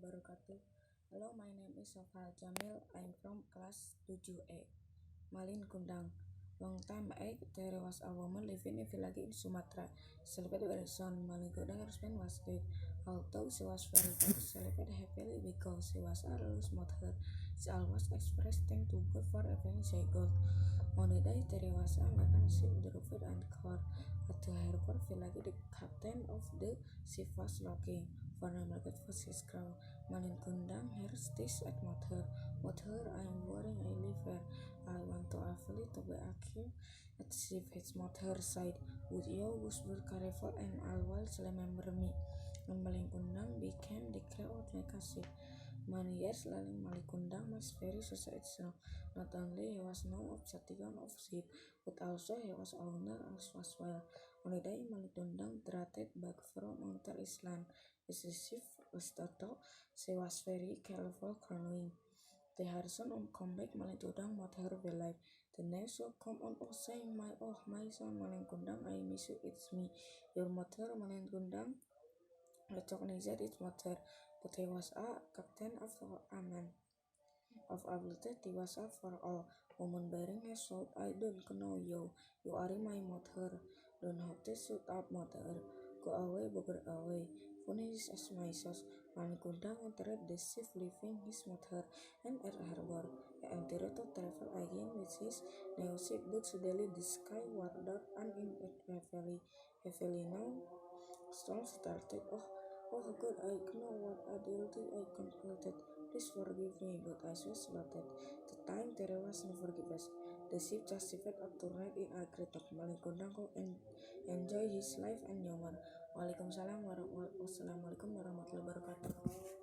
wabarakatuh. Hello, my name is Sofal Jamil. I'm from class 7A. Malin Kundang. Long time ago, there was a woman living in a village in Sumatra. Celebrated with her son. Malin Kundang, her husband was dead. Although she was very poor, celebrated happily because she was a rich mother. She always expressed thanks to God for everything she got. One day, there was a American ship dropped and covered at the harbor village. The captain of the ship was looking for a market for his crew. Malin Kundang hears this at mother. Mother, I am worried I live here. I want to awfully to be a king at ship. His mother said, would you whisper careful and always remember me? And Malin Kundang became the crew of the ship. Many years later, Malin Kundang was very successful. Not only he was known of Satigan of ship, but also he was owner as well. One day, Malin Kundang drifted back from Outer Island. As the ship was total, she was very careful canoeing. The Harrison on comeback Malin Kundang met her alive. The next will come on saying, my son Malin Kundang, I miss you, it's me, your mother Malin Kundang. Recognized its mother, but he was a captain of a man of ability. He was a for all. Woman bearing a sword, I don't know you. You are my mother. Don't have to shoot up, mother. Go away, bugger away. Finish as my sauce. Malin Kundang entered the ship, leaving his mother and her harbor. He entered to travel again with his new ship, but suddenly the sky was dark and in it heavily now. Storm started. Oh God, I know what adultery I completed. Please forgive me, but I was slaughtered. The time there was no forgiveness. The ship just shifted up to ride in a great of Malin Kundang and enjoy his life and humor. Waalaikumsalam warahmatullahi wabarakatuh.